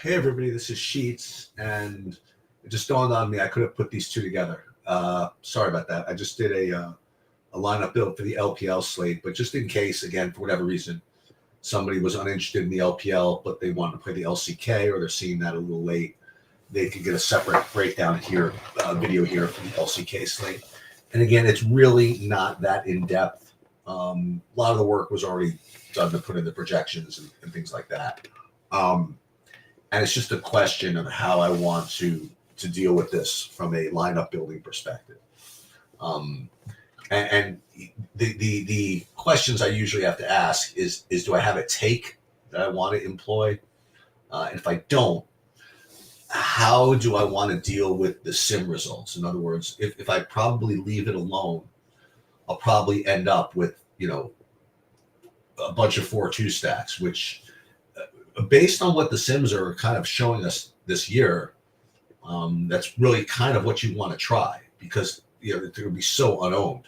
Hey everybody, this is Sheets, and it just dawned on me I could have put these two together. Sorry about that. I just did a lineup build for the LPL slate, but just in case, again, for whatever reason, somebody was uninterested in the LPL, but they wanted to play the LCK, or they're seeing that a little late, they could get a separate breakdown here, video here for the LCK slate. And again, it's really not that in depth. A lot of the work was already done to put in the projections and things like that. And it's just a question of how I want to deal with this from a lineup building perspective. And the questions I usually have to ask is do I have a take that I want to employ? And if I don't, how do I want to deal with the sim results? In other words, if I probably leave it alone, I'll probably end up with, a bunch of 4-2 stacks, which based on what the sims are kind of showing us this year, that's really kind of what you want to try, because they're going to be so unowned.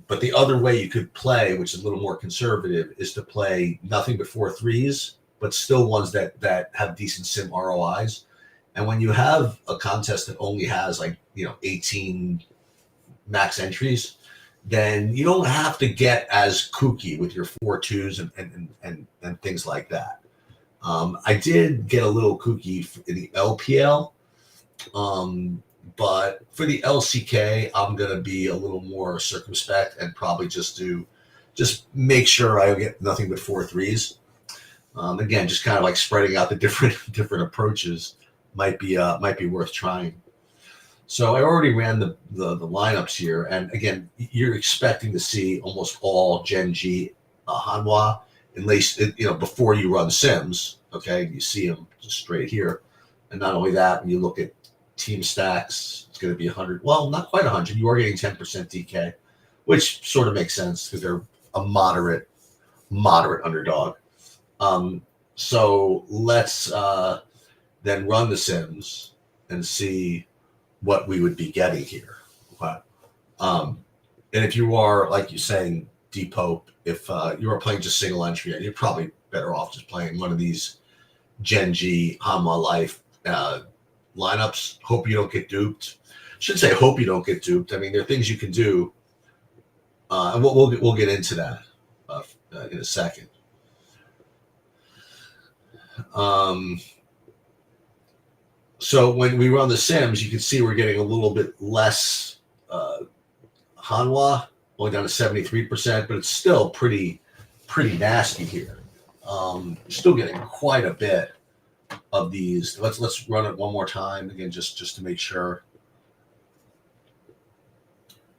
But the other way you could play, which is a little more conservative, is to play nothing but 4-3s, but still ones that have decent sim ROIs. And when you have a contest that only has 18 max entries, then you don't have to get as kooky with your 4-2s and things like that. I did get a little kooky in the LPL, but for the LCK, I'm going to be a little more circumspect and probably just make sure I get nothing but 4-3s. Again, just kind of like spreading out the different approaches might be worth trying. So I already ran the lineups here, and again, you're expecting to see almost all Gen G Hanwha, at least before you run sims. Okay, you see them just straight here, and not only that, when you look at team stacks, it's going to be 100. Well, not quite 100. You are getting 10% DK, which sort of makes sense because they're a moderate underdog. So let's then run the sims and see what we would be getting here. Okay. And if you are, like you're saying, D-Pope, if you are playing just single entry, you're probably better off just playing one of these Gen G Hanwha Life lineups. Hope you don't get duped. Shouldn't say hope you don't get duped. I mean, there are things you can do, and we'll get into that in a second. So when we run the sims, you can see we're getting a little bit less Hanwha, only down to 73%, but it's still pretty nasty here. You're still getting quite a bit of these. Let's run it one more time again, just to make sure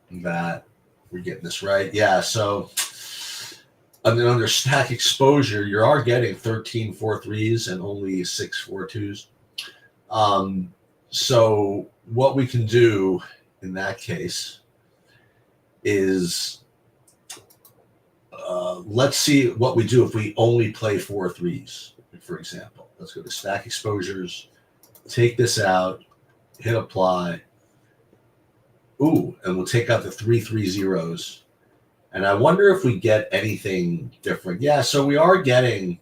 that we're getting this right. Yeah, so under stack exposure, you are getting 13 4-3s and only 6 4-2s. So what we can do in that case is let's see what we do if we only play 4-3s, for example. Let's go to stack exposures, take this out, hit apply. Ooh, and we'll take out the 3-3-0s. And I wonder if we get anything different. Yeah, so we are getting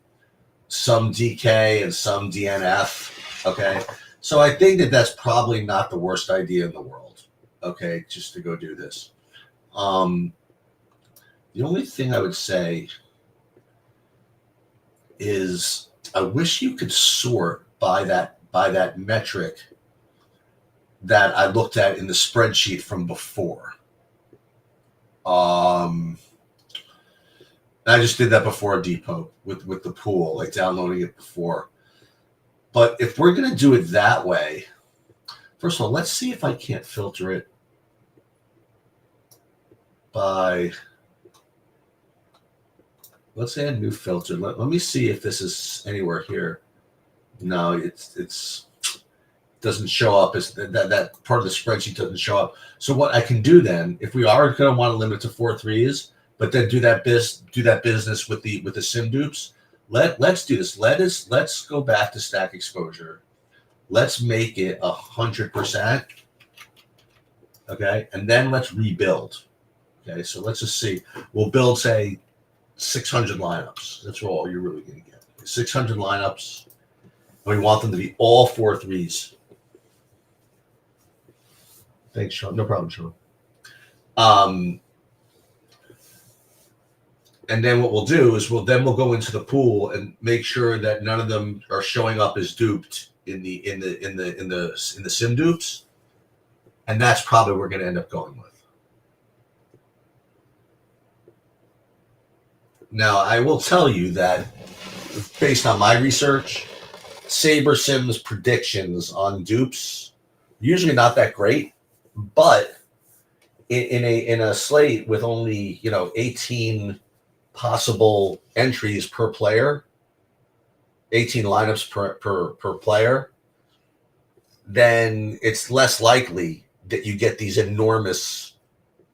some DK and some DNF. Okay, so I think that's probably not the worst idea in the world. Okay, just to go do this. The only thing I would say is I wish you could sort by that metric that I looked at in the spreadsheet from before. I just did that before Depot with the pool, like downloading it before. But if we're going to do it that way, first of all, let's see if I can't filter it by, let's add new filter. Let me see if this is anywhere here. No, it doesn't show up. As that part of the spreadsheet doesn't show up. So what I can do then, if we are going to want to limit to 4-3s, but then do that business with the sim dupes, let's do this. Let's go back to stack exposure. Let's make it 100%. Okay, and then let's rebuild. Okay, so let's just see. We'll build, say, 600 lineups. That's all you're really going to get. 600 lineups. We want them to be all 4-3s. Thanks, Sean. No problem, Sean. And then what we'll do is we'll go into the pool and make sure that none of them are showing up as duped in the sim dupes, and that's probably what we're going to end up going with. Now, I will tell you that based on my research, Saber Sim's predictions on dupes usually not that great, but in a slate with only 18 possible entries per player, 18 lineups per player, then it's less likely that you get these enormous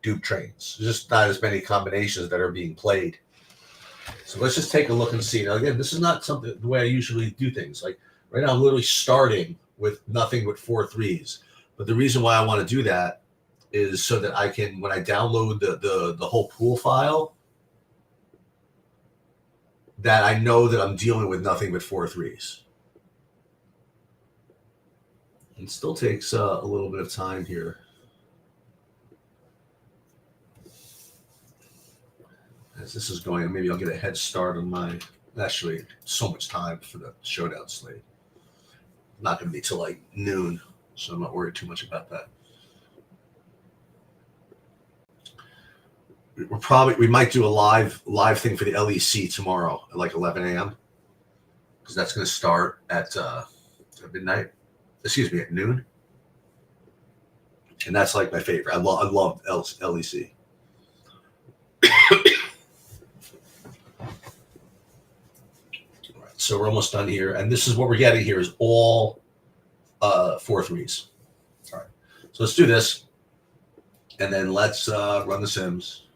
dupe trains. There's just not as many combinations that are being played. So let's just take a look and see. Now, again, this is not something the way I usually do things. Like right now, I'm literally starting with nothing but 4-3s. But the reason why I want to do that is so that I can, when I download the whole pool file, that I know that I'm dealing with nothing but 4-3s. It still takes a little bit of time here. As this is going, maybe I'll get a head start on my. Actually, so much time for the showdown slate. Not going to be till like noon, so I'm not worried too much about that. We might do a live thing for the LEC tomorrow at like 11 a.m. because that's going to start at midnight. Excuse me, at noon. And that's like my favorite. I love LEC. So we're almost done here. And this is what we're getting here is all 4-3s. All right. So let's do this. And then let's run the Sims.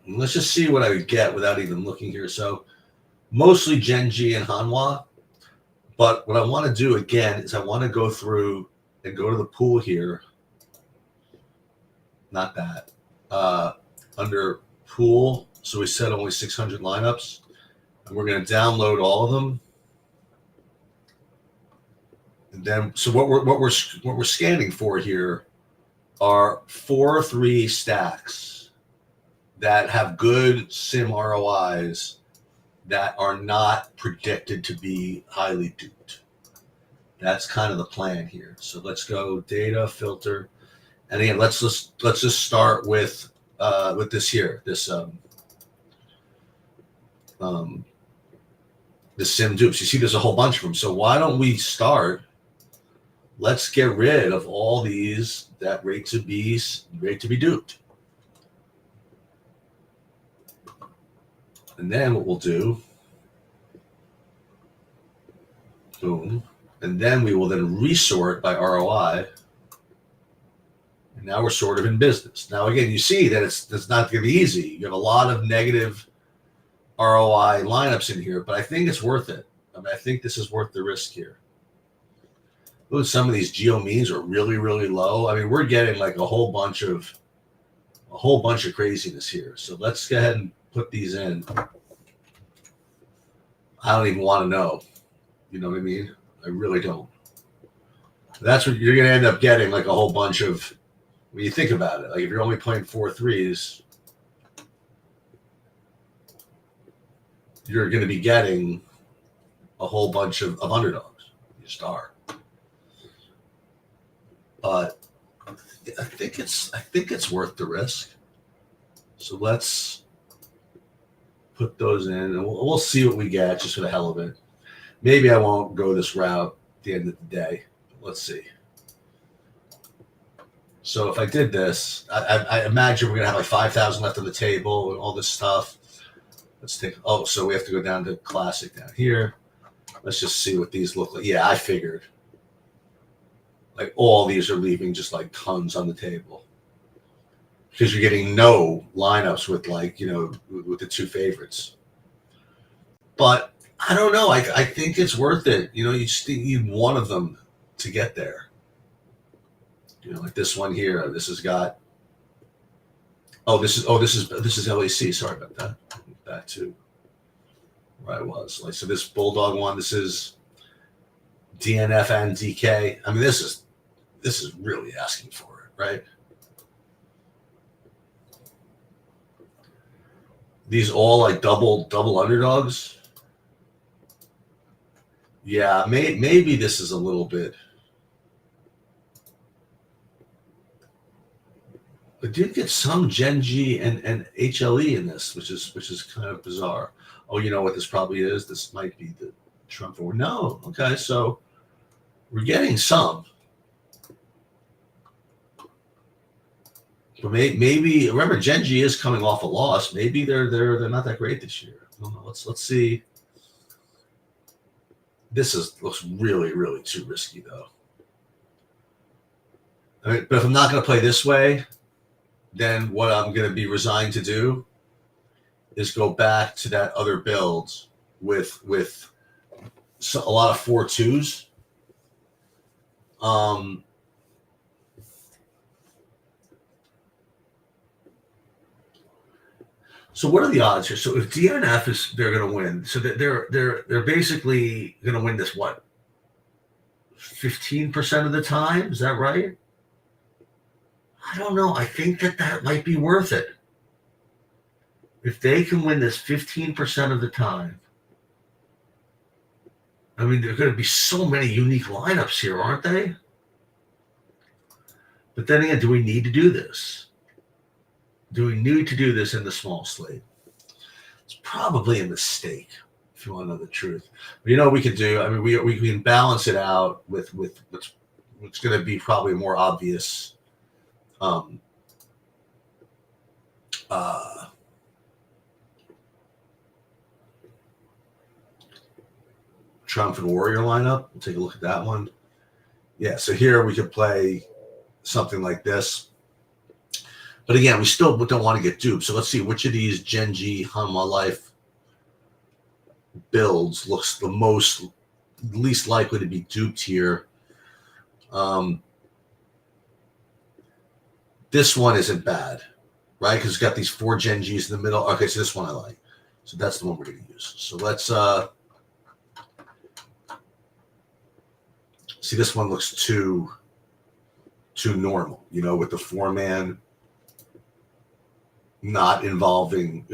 And let's just see what I would get without even looking here. So mostly Genji and Hanwha. But what I want to do again is I want to go through and go to the pool here. Not that. Under pool, so we set only 600 lineups, and we're going to download all of them. And then, so what we're scanning for here are 4-3 stacks that have good sim ROIs that are not predicted to be highly duped. That's kind of the plan here. So let's go data filter, and again, let's just start with this here, this sim dupes. You see, there's a whole bunch of them. So why don't we start? Let's get rid of all these that rate to be duped. And then what we'll do, boom, and then we will then resort by ROI. And now we're sort of in business. Now, again, you see that it's not going to be easy. You have a lot of negative ROI lineups in here, but I think it's worth it. I mean, I think this is worth the risk here. Look, some of these geo means are really, really low. I mean, we're getting like a whole bunch of craziness here. So let's go ahead and put these in. I don't even want to know. You know what I mean? I really don't. That's what you're going to end up getting, like a whole bunch of. When you think about it, like if you're only playing 4-3s, you're going to be getting a whole bunch of underdogs. You just are. But I think it's worth the risk. So let's put those in, and we'll see what we get just for the hell of it. Maybe I won't go this route at the end of the day. Let's see. So if I did this, I imagine we're going to have like 5,000 left on the table and all this stuff. Let's take, so we have to go down to classic down here. Let's just see what these look like. Yeah, I figured. Like all these are leaving just like tons on the table. Because you're getting no lineups with like, with the two favorites. But I don't know. I think it's worth it. You just need one of them to get there. Like this one here. This has got this is LAC. Sorry about that. Back to where I was. Like, so this Bulldog one, this is DNF and DK. I mean, this is really asking for it, right? These all like double underdogs. Yeah, maybe this is a little bit. I did get some Gen G and HLE in this, which is kind of bizarre. Oh, you know what this probably is? This might be the Trump Award. No, okay, so we're getting some. But maybe remember Gen G is coming off a loss. Maybe they're not that great this year. I don't know. Let's see. This looks really too risky though. I mean, but if I'm not going to play this way, then what I'm going to be resigned to do is go back to that other build with a lot of 4-2s. So what are the odds here? So if DNF is, they're going to win. So they're basically going to win this, what, 15% of the time? Is that right? I don't know. I think that might be worth it. If they can win this 15% of the time. I mean, there are going to be so many unique lineups here, aren't they? But then again, do we need to do this? Do we need to do this in the small slate? It's probably a mistake, if you want to know the truth. But you know what we could do? I mean, we can balance it out with what's going to be probably more obvious Triumphant Warrior lineup. We'll take a look at that one. Yeah, so here we could play something like this. But again, we still don't want to get duped. So let's see which of these Gen G Hanwha Life builds looks the least likely to be duped here. This one isn't bad, right? Because it's got these 4 Gen Gs in the middle. Okay, so this one I like. So that's the one we're going to use. So let's see. This one looks too normal, you know, with the 4-man. Not involving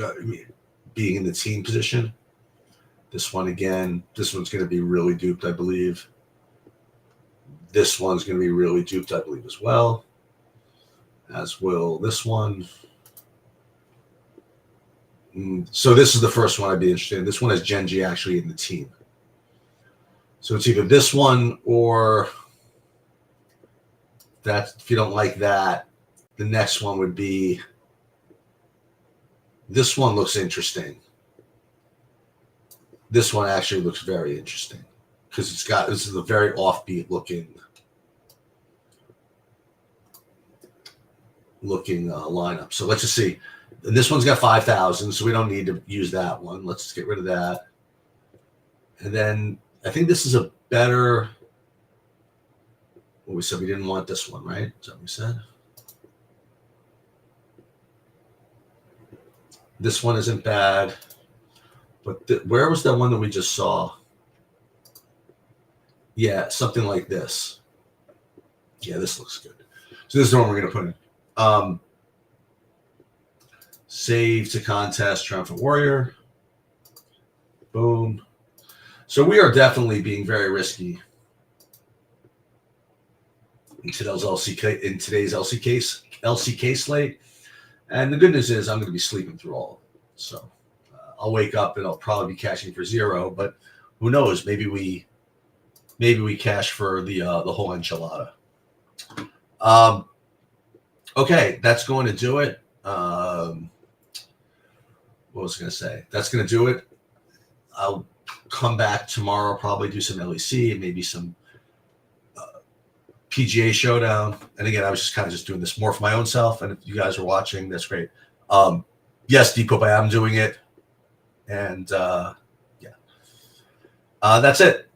being in the team position. This one again, this one's going to be really duped, I believe. This one's going to be really duped, I believe, as well. As will this one. So this is the first one I'd be interested in. This one has Gen G actually in the team. So it's either this one or that. If you don't like that, the next one would be. This one looks interesting. This one actually looks very interesting because this is a very offbeat looking lineup. So let's just see. And this one's got 5,000, so we don't need to use that one. Let's just get rid of that. And then I think this is a better. Well, we said we didn't want this one, right? Is that what we said? This one isn't bad, but where was that one that we just saw? Yeah, something like this. Yeah, this looks good. So this is the one we're going to put in. Save to contest, Triumphant Warrior. Boom. So we are definitely being very risky in today's LCK slate. And the good news is I'm going to be sleeping through all of it. So I'll wake up and I'll probably be cashing for 0. But who knows? Maybe we cash for the whole enchilada. Okay, that's going to do it. What was I going to say? That's going to do it. I'll come back tomorrow, probably do some LEC and maybe some PGA Showdown. And again, I was just kind of just doing this more for my own self. And if you guys are watching, that's great. Yes, Depop, I am doing it. And yeah, that's it.